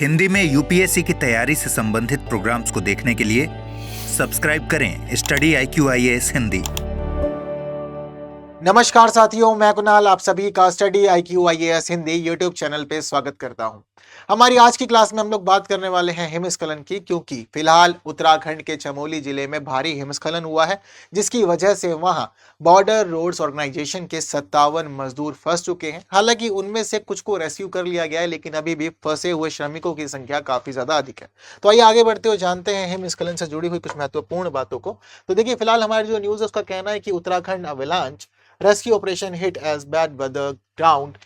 हिंदी में यूपीएससी की तैयारी से संबंधित प्रोग्राम्स को देखने के लिए सब्सक्राइब करें स्टडी IQIAS हिंदी। नमस्कार साथियों, मैं कुणाल आप सभी का study IQIAS Hindi YouTube channel पे स्वागत करता हूं। हमारी आज की क्लास में हम लोग बात करने वाले हैं हिमस्खलन की, क्योंकि फिलहाल उत्तराखंड के चमोली जिले में भारी हिमस्खलन हुआ है, जिसकी वजह से वहां बॉर्डर रोड्स ऑर्गेनाइजेशन के 57 मजदूर फंस चुके हैं। हालांकि उनमें से कुछ को रेस्क्यू कर लिया गया है, लेकिन अभी भी फंसे हुए श्रमिकों की संख्या काफी ज्यादा अधिक है। तो आइए आगे बढ़ते हुए जानते हैं हिमस्खलन से जुड़ी हुई कुछ महत्वपूर्ण बातों को। तो देखिए, फिलहाल हमारी जो न्यूज है उसका कहना है कि Uttarakhand अवेलांच rescue operation hit as bad weather ground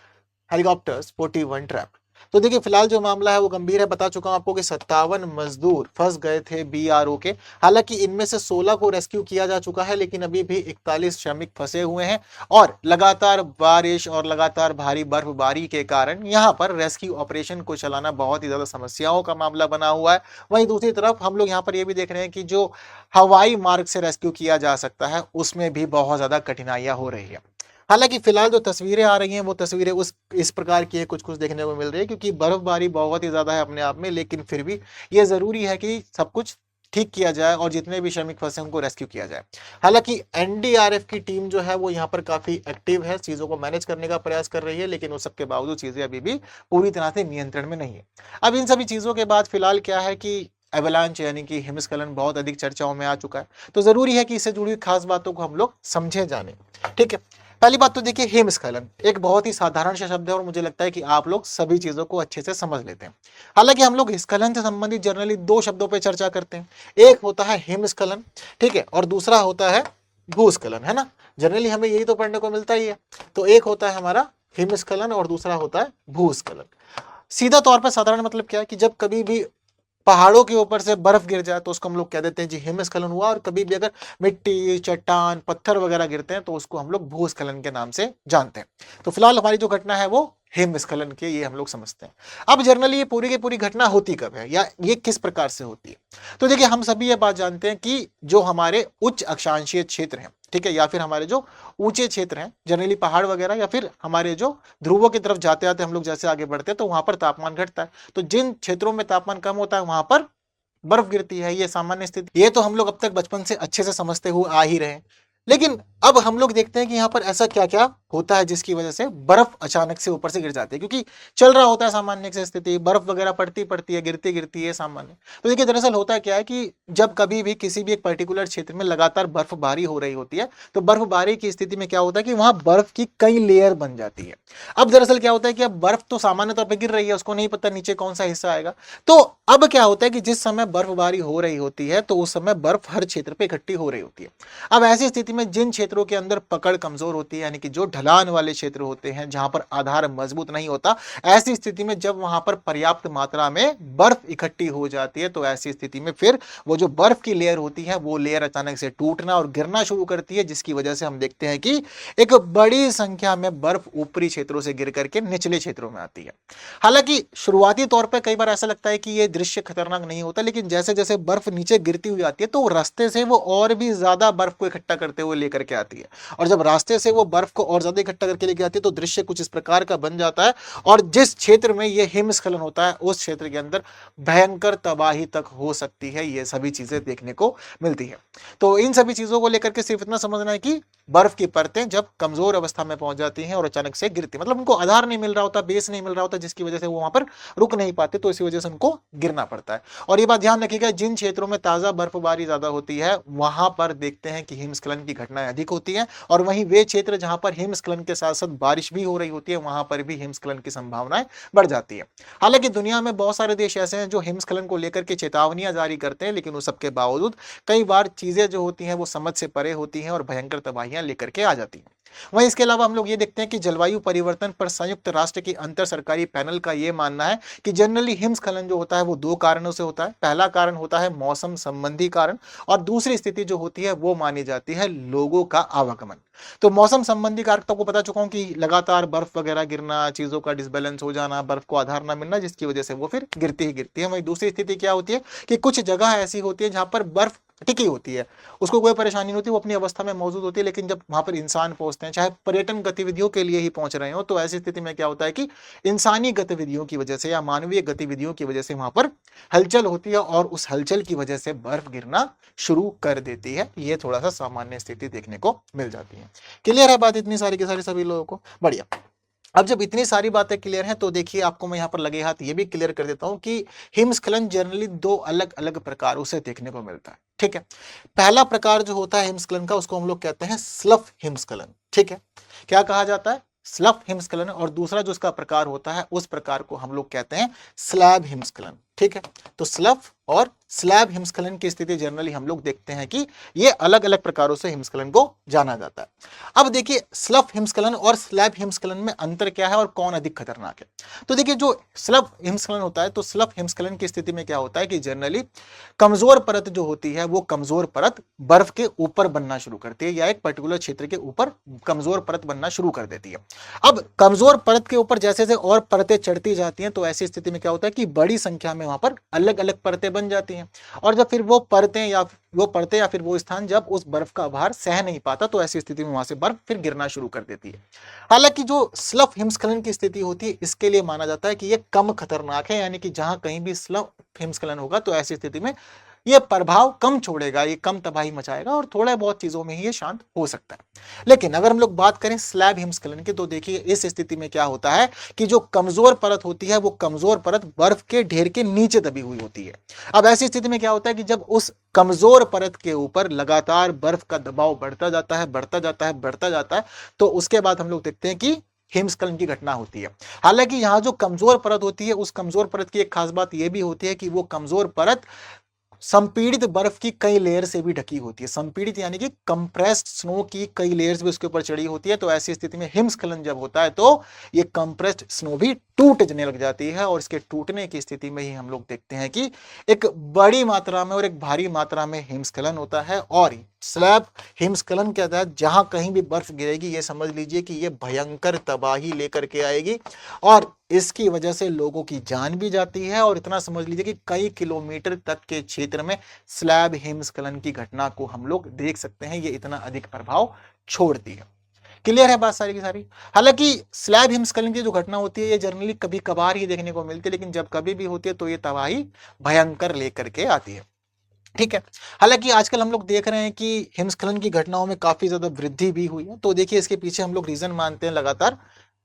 helicopters 41 trapped। तो देखिए, फिलहाल जो मामला है वो गंभीर है। बता चुका हूं आपको कि 57 मजदूर फंस गए थे BRO के। हालांकि इनमें से 16 को रेस्क्यू किया जा चुका है, लेकिन अभी भी 41 श्रमिक फंसे हुए हैं और लगातार बारिश और लगातार भारी बर्फबारी के कारण यहाँ पर रेस्क्यू ऑपरेशन को चलाना बहुत ही ज्यादा समस्याओं का मामला बना हुआ है। वहीं दूसरी तरफ हम लोग यहाँ पर ये भी देख रहे हैं कि जो हवाई मार्ग से रेस्क्यू किया जा सकता है उसमें भी बहुत ज्यादा कठिनाइयां हो रही है। हालांकि फिलहाल जो तस्वीरें आ रही हैं वो तस्वीरें इस प्रकार की है, कुछ कुछ देखने को मिल रही है, क्योंकि बर्फबारी बहुत ही ज्यादा है अपने आप में। लेकिन फिर भी ये जरूरी है कि सब कुछ ठीक किया जाए और जितने भी श्रमिक फंसे उनको रेस्क्यू किया जाए। हालांकि NDRF की टीम जो है वो यहाँ पर काफी एक्टिव है, चीजों को मैनेज करने का प्रयास कर रही है, लेकिन उस सबके बावजूद चीजें अभी भी पूरी तरह से नियंत्रण में नहीं है। अब इन सभी चीजों के बाद फिलहाल क्या है कि एवलांच यानी कि हिमस्खलन बहुत अधिक चर्चाओं में आ चुका है। तो जरूरी है कि इससे जुड़ी हुई खास बातों को हम लोग समझे जाने। ठीक है, पहली बात तो देखिए, हिमस्खलन एक बहुत ही साधारण सा शब्द है और मुझे लगता है कि आप लोग सभी चीजों को अच्छे से समझ लेते हैं। हालांकि हम लोग स्खलन से संबंधित जनरली दो शब्दों पे चर्चा करते हैं। एक होता है हिमस्खलन, ठीक है, और दूसरा होता है भूस्खलन, है ना। जनरली हमें यही तो पढ़ने को मिलता ही है। तो एक होता है हमारा हिमस्खलन और दूसरा होता है भूस्खलन। सीधा तौर पर साधारण मतलब क्या है कि जब कभी भी पहाड़ों के ऊपर से बर्फ गिर जाए तो उसको हम लोग कह देते हैं जी हिमस्खलन हुआ, और कभी भी अगर मिट्टी, चट्टान, पत्थर वगैरह गिरते हैं तो उसको हम लोग भूस्खलन के नाम से जानते हैं। तो फिलहाल हमारी जो घटना है वो हिमस्खलन के ये हम लोग समझते हैं। अब जनरली ये पूरी की पूरी घटना होती कब है या ये किस प्रकार से होती है? तो देखिए, हम सभी ये बात जानते हैं कि जो हमारे उच्च अक्षांशीय क्षेत्र हैं, ठीक है, या फिर हमारे जो ऊंचे क्षेत्र हैं, जनरली पहाड़ वगैरह, या फिर हमारे जो ध्रुवों की तरफ जाते आते हम लोग जैसे आगे बढ़ते हैं तो वहां पर तापमान घटता है। तो जिन क्षेत्रों में तापमान कम होता है वहां पर बर्फ गिरती है, ये सामान्य स्थिति। ये तो हम लोग अब तक बचपन से अच्छे से समझते हुए आ ही रहे हैं। लेकिन अब हम लोग देखते हैं कि यहाँ पर ऐसा क्या क्या होता है जिसकी वजह से बर्फ अचानक से ऊपर से गिर जाती है, क्योंकि चल रहा होता है सामान्य से स्थिति, बर्फ वगैरह पड़ती पड़ती है, गिरती गिरती है सामान्य। तो देखिए, दरअसल होता क्या है कि जब कभी भी किसी भी एक पर्टिकुलर क्षेत्र में लगातार बर्फबारी हो रही होती है तो बर्फबारी की स्थिति में क्या होता है कि वहां बर्फ की कई लेयर बन जाती है। अब दरअसल क्या होता है कि अब बर्फ तो सामान्य तौर पर गिर रही है, उसको नहीं पता नीचे कौन सा हिस्सा आएगा। तो अब क्या होता है कि जिस समय बर्फबारी हो रही होती है तो उस समय बर्फ हर क्षेत्र पे इकट्ठी हो रही होती है। अब ऐसी स्थिति में जिन क्षेत्रों के अंदर पकड़ कमजोर होती है, यानी कि जो ढलान वाले क्षेत्र होते हैं जहां पर आधार मजबूत नहीं होता, ऐसी स्थिति में जब वहां पर पर्याप्त मात्रा में बर्फ इकट्ठी हो जाती है तो ऐसी स्थिति में फिर वो जो बर्फ की लेयर होती है वो लेयर अचानक से टूटना और गिरना शुरू करती है, जिसकी वजह से हम देखते हैं कि एक बड़ी संख्या में बर्फ ऊपरी क्षेत्रों से गिर करके निचले क्षेत्रों में आती है। हालांकि शुरुआती तौर पर कई बार ऐसा लगता है कि ये दृश्य खतरनाक नहीं होता, लेकिन जैसे जैसे बर्फ नीचे गिरती हुई आती है तो रास्ते से वो और भी ज्यादा बर्फ को इकट्ठा करते हुए लेकर के आती है, और जब रास्ते से वो बर्फ को और ज्यादा इकट्ठा करके लेके आती है तो दृश्य कुछ इस प्रकार का बन जाता है, और जिस क्षेत्र में ये हिमस्खलन होता है उस क्षेत्र के अंदर भयंकर तबाही तक हो सकती है। ये सभी चीजें देखने को मिलती है। तो इन सभी चीजों को लेकर के सिर्फ इतना समझना है कि बर्फ की परतें जब कमजोर अवस्था में पहुंच जाती हैं और अचानक से गिरती, मतलब उनको आधार नहीं मिल रहा होता, बेस नहीं मिल रहा होता, जिसकी वजह से वो वहां पर रुक नहीं पाते, तो इसी वजह से उनको गिरना पड़ता है। और ये बात ध्यान रखिएगा, जिन क्षेत्रों में ताजा बर्फबारी ज्यादा होती है वहां पर देखते हैं कि हिमस्खलन की घटनाएं अधिक होती हैं, और वहीं वे क्षेत्र जहां पर हिमस्खलन के साथ साथ बारिश भी हो रही होती है वहां पर भी हिमस्खलन की संभावनाएं बढ़ जाती है। हालांकि दुनिया में बहुत सारे देश ऐसे हैं जो हिमस्खलन को लेकर के चेतावनियां जारी करते हैं, लेकिन उस सबके बावजूद कई बार चीजें जो होती हैं वो समझ से परे होती हैं और भयंकर तबाहियां लेकर के आ जाती हैं। वहीं इसके अलावा हम लोग ये देखते हैं कि जलवायु परिवर्तन पर संयुक्त राष्ट्र की अंतर सरकारी पैनल का यह मानना है कि जनरली हिमस्खलन जो होता है वो दो कारणों से होता है। पहला कारण होता है मौसम संबंधी कारण, और दूसरी स्थिति जो होती है वो मानी जाती है लोगों का आवागमन। तो मौसम संबंधी कारक तो आपको बता चुका हूं कि लगातार बर्फ वगैरह गिरना, चीजों का डिसबैलेंस हो जाना, बर्फ को आधार न मिलना, जिसकी वजह से वो फिर गिरती ही गिरती है। वहीं दूसरी स्थिति क्या होती है कि कुछ जगह ऐसी होती है जहां पर बर्फ टिकी होती है, उसको कोई परेशानी नहीं होती, वो अपनी अवस्था में मौजूद होती है। लेकिन जब वहां पर इंसान पहुंचते हैं, चाहे पर्यटन गतिविधियों के लिए ही पहुंच रहे हो, तो ऐसी स्थिति में क्या होता है कि इंसानी गतिविधियों की वजह से या मानवीय गतिविधियों की वजह से वहां पर हलचल होती है और उस हलचल की वजह से बर्फ गिरना शुरू कर देती है। ये थोड़ा सा सामान्य स्थिति देखने को मिल जाती है। क्लियर है बात इतनी सारी की सारी सभी लोगों को? बढ़िया। अब जब इतनी सारी बातें क्लियर हैं तो देखिए आपको मैं यहाँ पर लगे हाथ ये भी क्लियर कर देता हूँ कि हिमस्खलन जनरली दो अलग अलग प्रकारों से देखने को मिलता है। ठीक है, पहला प्रकार जो होता है हिमस्खलन का, उसको हम लोग कहते हैं स्लफ हिमस्खलन। ठीक है, क्या कहा जाता है? स्लफ हिमस्खलन। और दूसरा जो इसका प्रकार होता है उस प्रकार को हम लोग कहते हैं स्लैब हिमस्खलन। ठीक है, तो स्लफ और स्लैब हिमस्खलन की स्थिति जनरली हम लोग देखते हैं कि ये अलग अलग प्रकारों से हिमस्खलन को जाना जाता है। अब देखिए स्लफ हिमस्खलन और स्लैब हिमस्खलन में अंतर क्या है और कौन अधिक खतरनाक है। तो देखिए जो स्लफ हिमस्खलन होता है, तो स्लफ हिमस्खलन की स्थिति में क्या होता है कि जनरली कमजोर परत जो होती है वो कमजोर परत बर्फ के ऊपर बनना शुरू करती है या एक पर्टिकुलर क्षेत्र के ऊपर कमजोर परत बनना शुरू कर देती है। अब कमजोर परत के ऊपर जैसे जैसे और परतें चढ़ती जाती हैं तो ऐसी स्थिति में क्या होता है कि बड़ी संख्या में वहां पर अलग अलग परतें बन जाती हैं। और जब फिर वो परतें या फिर वो स्थान जब उस बर्फ का भार सह नहीं पाता तो ऐसी स्थिति में वहां से बर्फ फिर गिरना शुरू कर देती है। हालांकि जो स्लफ हिमस्खलन की स्थिति होती है इसके लिए माना जाता है कि ये कम खतरनाक है, यानी कि जहां कहीं भी स्लफ हिमस्खलन होगा तो ऐसी स्थिति में ये प्रभाव कम छोड़ेगा, ये कम तबाही मचाएगा और थोड़ा बहुत चीजों में ही ये शांत हो सकता है। लेकिन अगर हम लोग बात करें स्लैब हिमस्खलन की, तो देखिए इस स्थिति में क्या होता है कि जो कमजोर परत होती है वो कमजोर परत बर्फ के ढेर के नीचे दबी हुई होती है। अब ऐसी स्थिति में क्या होता है कि जब उस कमजोर परत के ऊपर लगातार बर्फ का दबाव बढ़ता जाता है, तो उसके बाद हम लोग देखते हैं कि हिमस्खलन की घटना होती है। हालांकि यहाँ जो कमजोर परत होती है उस कमजोर परत की एक खास बात यह भी होती है कि वो कमजोर परत संपीड़ित बर्फ की कई लेयर से भी ढकी होती है। संपीड़ित यानी कि कंप्रेस्ड स्नो की कई लेयर्स भी उसके ऊपर चढ़ी होती है। तो ऐसी स्थिति में हिमस्खलन जब होता है तो ये कंप्रेस्ड स्नो भी टूटने लग जाती है और इसके टूटने की स्थिति में ही हम लोग देखते हैं कि एक बड़ी मात्रा में और एक भारी मात्रा में हिमस्खलन होता है। और स्लैब हिमस्खलन के तहत जहां कहीं भी बर्फ गिरेगी ये समझ लीजिए कि ये भयंकर तबाही लेकर के आएगी और इसकी वजह से लोगों की जान भी जाती है। और इतना समझ लीजिए कि कई किलोमीटर तक के क्षेत्र में स्लैब हिमस्खलन की घटना को हम लोग देख सकते हैं। ये इतना अधिक प्रभाव छोड़ती है। क्लियर है बात सारी की सारी? हालांकि स्लैब हिमस्खलन की जो घटना होती है ये जनरली कभी कभार ही देखने को मिलती है, लेकिन जब कभी भी होती है तो ये तबाही भयंकर लेकर के आती है। ठीक है, हालांकि आजकल हम लोग देख रहे हैं कि हिमस्खलन की घटनाओं में काफी ज्यादा वृद्धि भी हुई है। तो देखिए इसके पीछे हम लोग रीजन मानते हैं लगातार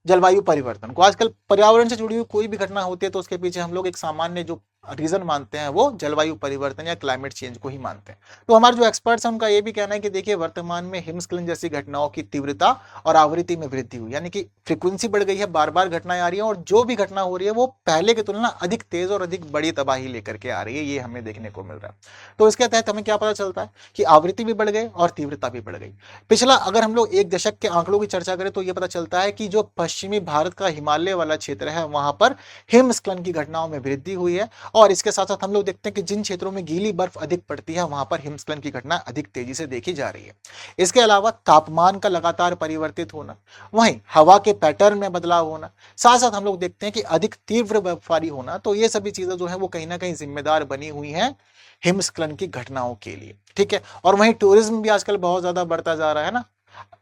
जलवायु परिवर्तन को। आजकल पर्यावरण से जुड़ी हुई कोई भी घटना होती है तो उसके पीछे हम लोग एक सामान्य जो रीजन मानते हैं वो जलवायु परिवर्तन या क्लाइमेट चेंज को ही मानते हैं। तो हमारे जो एक्सपर्ट्स हैं उनका ये भी कहना है कि देखिए वर्तमान में हिमस्खलन जैसी घटनाओं की तीव्रता और आवृत्ति में वृद्धि हुई, यानी कि फ्रीक्वेंसी बढ़ गई है, बार बार घटनाएं आ रही है और जो भी घटना हो रही है वो पहले की तुलना अधिक तेज और अधिक बड़ी तबाही लेकर के आ रही है। ये हमें देखने को मिल रहा है। तो इसके तहत हमें क्या पता चलता है कि आवृत्ति भी बढ़ गई और तीव्रता भी बढ़ गई। पिछला अगर हम लोग एक दशक के आंकड़ों की चर्चा करें तो ये पता चलता है कि जो पश्चिमी भारत का हिमालय वाला क्षेत्र है वहां पर हिमस्खलन की घटनाओं में वृद्धि हुई है। और इसके साथ साथ हम लोग देखते हैं कि जिन क्षेत्रों में गीली बर्फ अधिक पड़ती है वहां पर हिमस्खलन की घटना अधिक तेजी से देखी जा रही है। इसके अलावा तापमान का लगातार परिवर्तित होना, वहीं हवा के पैटर्न में बदलाव होना, साथ साथ हम लोग देखते हैं कि अधिक तीव्र बर्फबारी होना, तो ये सभी चीजें जो है वो कहीं ना कहीं जिम्मेदार बनी हुई हैं हिमस्खलन की घटनाओं के लिए। ठीक है, और वहीं टूरिज्म भी आजकल बहुत ज्यादा बढ़ता जा रहा है ना।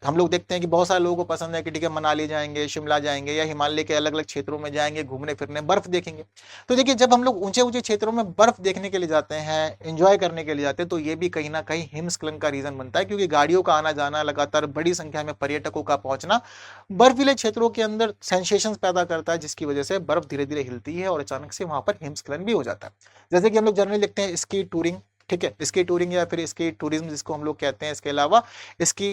हम लोग देखते हैं कि बहुत सारे लोगों को पसंद है कि ठीक है मनाली जाएंगे, शिमला जाएंगे या हिमालय के अलग अलग क्षेत्रों में जाएंगे, घूमने फिरने, बर्फ देखेंगे। तो देखिए जब हम लोग ऊंचे ऊंचे क्षेत्रों में बर्फ देखने के लिए जाते हैं, एंजॉय करने के लिए जाते हैं, तो ये भी कहीं ना कहीं हिमस्खलन का रीजन बनता है, क्योंकि गाड़ियों का आना जाना, लगातार बड़ी संख्या में पर्यटकों का पहुंचना बर्फीले क्षेत्रों के अंदर सेंसेशन पैदा करता है, जिसकी वजह से बर्फ धीरे धीरे हिलती है और अचानक से वहां पर हिमस्खलन भी हो जाता है। जैसे कि हम लोग जनरली लिखते हैं स्की टूरिंग, ठीक है, स्की टूरिंग या फिर स्की टूरिज्म जिसको हम लोग कहते हैं। इसके अलावा इसकी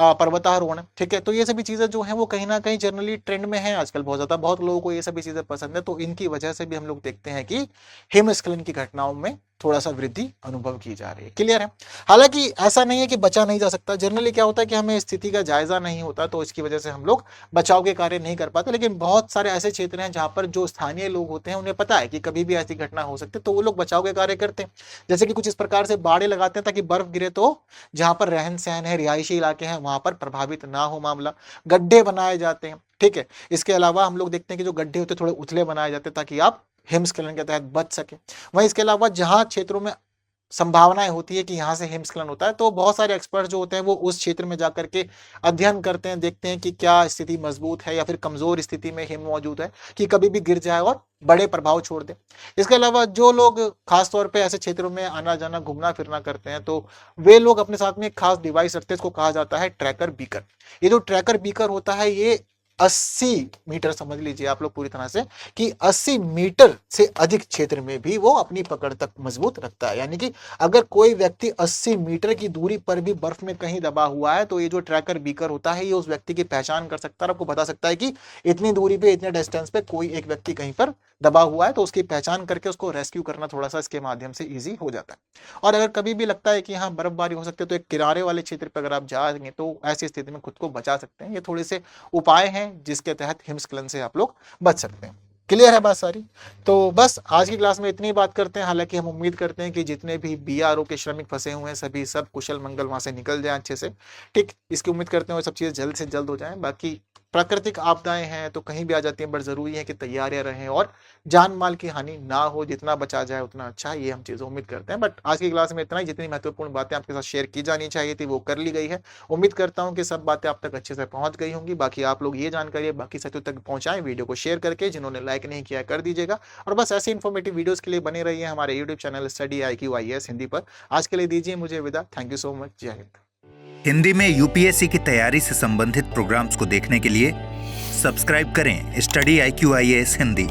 पर्वतारोहण, ठीक है, तो ये सभी चीजें जो हैं वो कहीं ना कहीं जनरली ट्रेंड में है आजकल बहुत ज्यादा, बहुत लोगों को ये सभी चीजें पसंद है। तो इनकी वजह से भी हम लोग देखते हैं कि हिमस्खलन की घटनाओं में थोड़ा सा वृद्धि अनुभव की जा रही है। क्लियर है? हालांकि ऐसा नहीं है कि बचा नहीं जा सकता। जनरली क्या होता है कि हमें स्थिति का जायजा नहीं होता तो इसकी वजह से हम लोग बचाव के कार्य नहीं कर पाते। लेकिन बहुत सारे ऐसे क्षेत्र हैं जहां पर जो स्थानीय लोग होते हैं उन्हें पता है कि कभी भी ऐसी घटना हो सकती है, तो वो लोग बचाव के कार्य करते हैं। जैसे कि कुछ इस प्रकार से बाड़े लगाते हैं ताकि बर्फ गिरे तो जहां पर रहन सहन है, रिहायशी इलाके हैं, वहां पर प्रभावित ना हो मामला। गड्ढे बनाए जाते हैं, ठीक है। इसके अलावा हम लोग देखते हैं कि जो गड्ढे होते हैं थोड़े उथले बनाए जाते हैं ताकि आप हिमस्खलन के तहत बच सके। वहीं इसके अलावा जहां क्षेत्रों में संभावनाएं होती है कि यहाँ से हिमस्खलन होता है, तो बहुत सारे एक्सपर्ट जो होते हैं वो उस क्षेत्र में जाकर के अध्ययन करते हैं, देखते हैं कि क्या स्थिति मजबूत है या फिर कमजोर स्थिति में हिम मौजूद है कि कभी भी गिर जाए और बड़े प्रभाव छोड़ दे। इसके अलावा जो लोग खासतौर पे ऐसे क्षेत्रों में आना जाना घूमना फिरना करते हैं, तो वे लोग अपने साथ में एक खास डिवाइस रखते हैं, इसको कहा जाता है ट्रैकर बीकर। ये जो ट्रैकर बीकर होता है ये 80 मीटर, समझ लीजिए आप लोग पूरी तरह से कि 80 मीटर से अधिक क्षेत्र में भी वो अपनी पकड़ तक मजबूत रखता है। यानी कि अगर कोई व्यक्ति 80 मीटर की दूरी पर भी बर्फ में कहीं दबा हुआ है, तो ये जो ट्रैकर बीकर होता है ये उस व्यक्ति की पहचान कर सकता है, आपको बता सकता है कि इतनी दूरी पे, इतने डिस्टेंस पे कोई एक व्यक्ति कहीं पर दबा हुआ है, तो उसकी पहचान करके उसको रेस्क्यू करना थोड़ा सा इसके माध्यम से ईजी हो जाता है। और अगर कभी भी लगता है कि यहाँ बर्फबारी हो सकती है, तो एक किनारे वाले क्षेत्र पर अगर आप जाएंगे तो ऐसी स्थिति में खुद को बचा सकते हैं। ये थोड़े से उपाय हैं जिसके तहत हिमस्खलन से आप लोग बच सकते हैं। क्लियर है बात सारी? तो बस आज की क्लास में इतनी बात करते हैं। हालांकि हम उम्मीद करते हैं कि जितने भी बीआरओ के श्रमिक फंसे हुए हैं सभी सब कुशल मंगल वहां से निकल जाएं अच्छे से। ठीक, इसकी उम्मीद करते हैं वो सब चीजें जल्द से जल्द हो जाएं। बाकी प्राकृतिक आपदाएं हैं तो कहीं भी आ जाती हैं, बट जरूरी है कि तैयारियां रहें और जान माल की हानि ना हो, जितना बचा जाए उतना अच्छा, ये हम चीजें उम्मीद करते हैं। बट आज की क्लास में इतना ही, जितनी महत्वपूर्ण बातें आपके साथ शेयर की जानी चाहिए थी वो कर ली गई है। उम्मीद करता हूँ कि सब बातें आप तक अच्छे से पहुंच गई होंगी। बाकी आप लोग ये जानकारी बाकी साथियों तक पहुंचाएं, वीडियो को शेयर करके, जिन्होंने लाइक नहीं किया कर दीजिएगा। और बस ऐसे इन्फॉर्मेटिव वीडियोस के लिए बने रहिए हमारे YouTube channel study IQ IAS Hindi पर। आज के लिए दीजिए मुझे विदा। Thank you so much. जय हिंद। हिंदी में यूपीएससी की तैयारी से संबंधित प्रोग्राम्स को देखने के लिए सब्सक्राइब करें स्टडी IQ IAS हिंदी।